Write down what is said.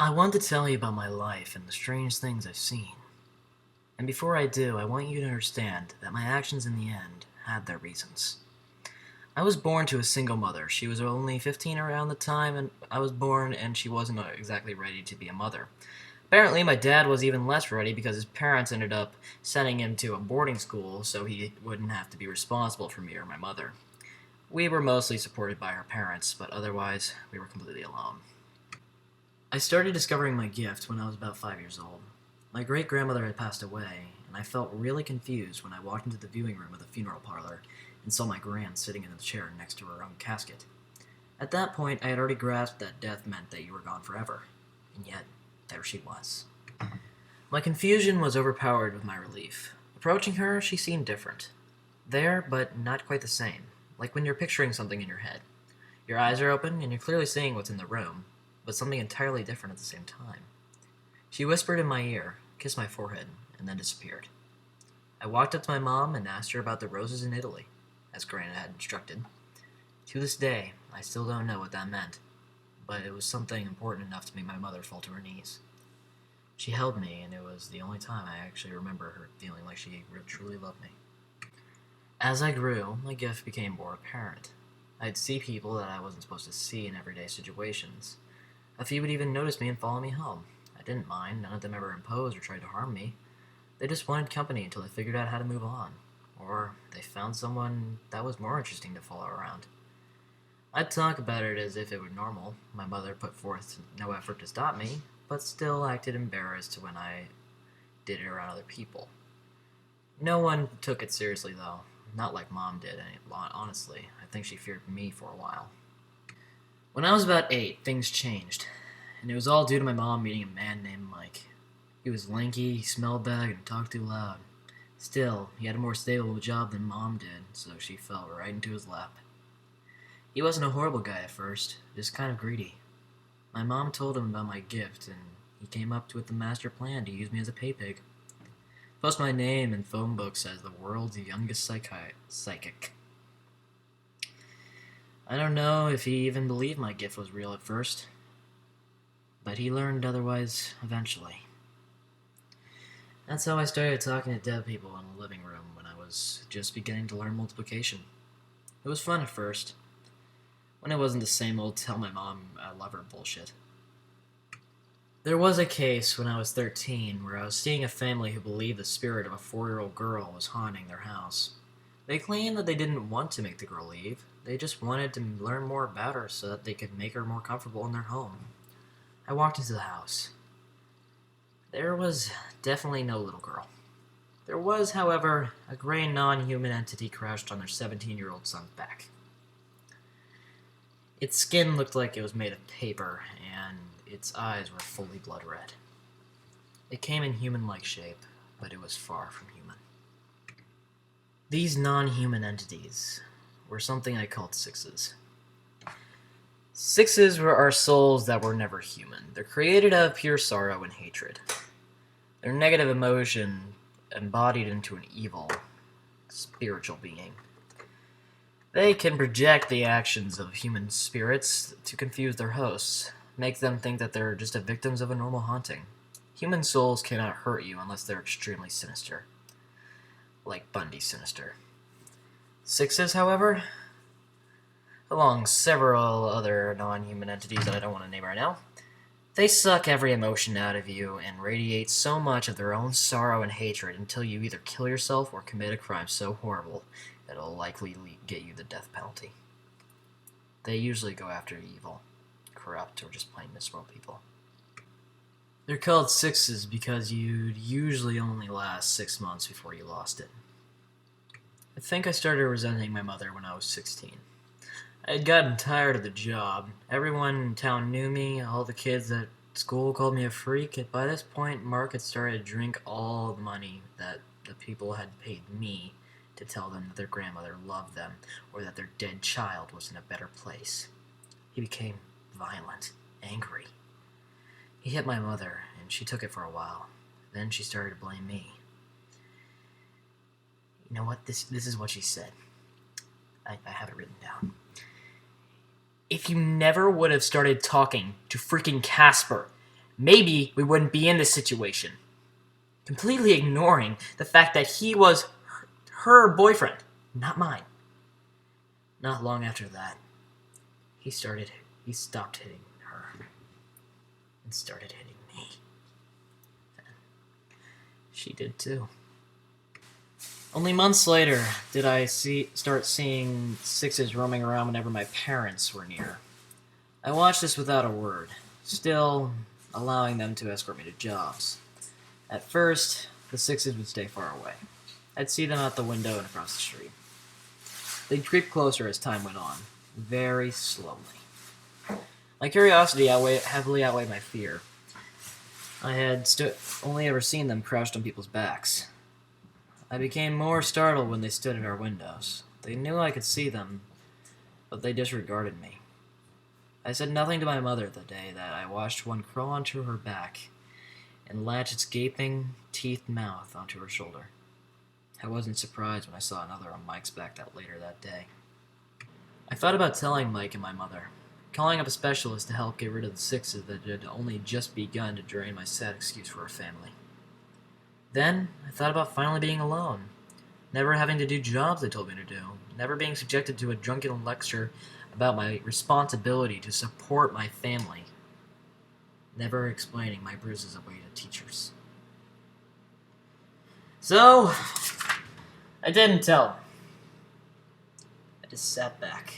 I want to tell you about my life and the strange things I've seen. And before I do, I want you to understand that my actions in the end had their reasons. I was born to a single mother. She was only 15 around the time and I was born, and she wasn't exactly ready to be a mother. Apparently, my dad was even less ready because his parents ended up sending him to a boarding school so he wouldn't have to be responsible for me or my mother. We were mostly supported by our parents, but otherwise, we were completely alone. I started discovering my gift when I was about 5 years old. My great grandmother had passed away, and I felt really confused when I walked into the viewing room of the funeral parlor and saw my gran sitting in the chair next to her own casket. At that point, I had already grasped that death meant that you were gone forever, and yet, there she was. My confusion was overpowered with my relief. Approaching her, she seemed different. There, but not quite the same, like when you're picturing something in your head. Your eyes are open, and you're clearly seeing what's in the room, but something entirely different at the same time. She whispered in my ear, kissed my forehead, and then disappeared. I walked up to my mom and asked her about the roses in Italy, as Grandma had instructed. To this day, I still don't know what that meant, but it was something important enough to make my mother fall to her knees. She held me, and it was the only time I actually remember her feeling like she truly loved me. As I grew, my gift became more apparent. I'd see people that I wasn't supposed to see in everyday situations. A few would even notice me and follow me home. I didn't mind. None of them ever imposed or tried to harm me. They just wanted company until they figured out how to move on. Or they found someone that was more interesting to follow around. I'd talk about it as if it were normal. My mother put forth no effort to stop me, but still acted embarrassed when I did it around other people. No one took it seriously, though. Not like Mom did, honestly. I think she feared me for a while. When I was about 8, things changed, and it was all due to my mom meeting a man named Mike. He was lanky, he smelled bad, and talked too loud. Still, he had a more stable job than Mom did, so she fell right into his lap. He wasn't a horrible guy at first, just kind of greedy. My mom told him about my gift, and he came up with the master plan to use me as a pay pig. Post my name in phone books as the world's youngest psychic. I don't know if he even believed my gift was real at first, but he learned otherwise eventually. That's how I started talking to dead people in the living room when I was just beginning to learn multiplication. It was fun at first, when it wasn't the same old tell my mom I love her bullshit. There was a case when I was 13 where I was seeing a family who believed the spirit of a 4-year-old girl was haunting their house. They claimed that they didn't want to make the girl leave, they just wanted to learn more about her so that they could make her more comfortable in their home. I walked into the house. There was definitely no little girl. There was, however, a gray non-human entity crouched on their 17-year-old son's back. Its skin looked like it was made of paper, and its eyes were fully blood red. It came in human-like shape, but it was far from human. These non-human entities were something I called sixes. Sixes were our souls that were never human. They're created out of pure sorrow and hatred. Their negative emotion embodied into an evil, spiritual being. They can project the actions of human spirits to confuse their hosts, make them think that they're just victims of a normal haunting. Human souls cannot hurt you unless they're extremely sinister. Like Bundy sinister. Sixes, however, along several other non-human entities that I don't want to name right now, they suck every emotion out of you and radiate so much of their own sorrow and hatred until you either kill yourself or commit a crime so horrible that it'll likely get you the death penalty. They usually go after evil, corrupt, or just plain miserable people. They're called sixes because you'd usually only last 6 months before you lost it. I think I started resenting my mother when I was 16. I had gotten tired of the job. Everyone in town knew me. All the kids at school called me a freak. And by this point, Mark had started to drink all the money that the people had paid me to tell them that their grandmother loved them or that their dead child was in a better place. He became violent, angry. He hit my mother, and she took it for a while. Then she started to blame me. You know what? This is what she said. I have it written down. If you never would have started talking to freaking Casper, maybe we wouldn't be in this situation. Completely ignoring the fact that he was her boyfriend, not mine. Not long after that, he stopped hitting her and started hitting me. Then she did too. Only months later did I start seeing sixes roaming around whenever my parents were near. I watched this without a word, still allowing them to escort me to jobs. At first, the sixes would stay far away. I'd see them out the window and across the street. They'd creep closer as time went on, very slowly. My curiosity heavily outweighed my fear. I had only ever seen them crouched on people's backs. I became more startled when they stood at our windows. They knew I could see them, but they disregarded me. I said nothing to my mother the day that I watched one crawl onto her back and latch its gaping, teethed mouth onto her shoulder. I wasn't surprised when I saw another on Mike's back later that day. I thought about telling Mike and my mother, calling up a specialist to help get rid of the sixes that had only just begun to drain my sad excuse for a family. Then, I thought about finally being alone, never having to do jobs they told me to do, never being subjected to a drunken lecture about my responsibility to support my family, never explaining my bruises away to teachers. So, I didn't tell them. I just sat back.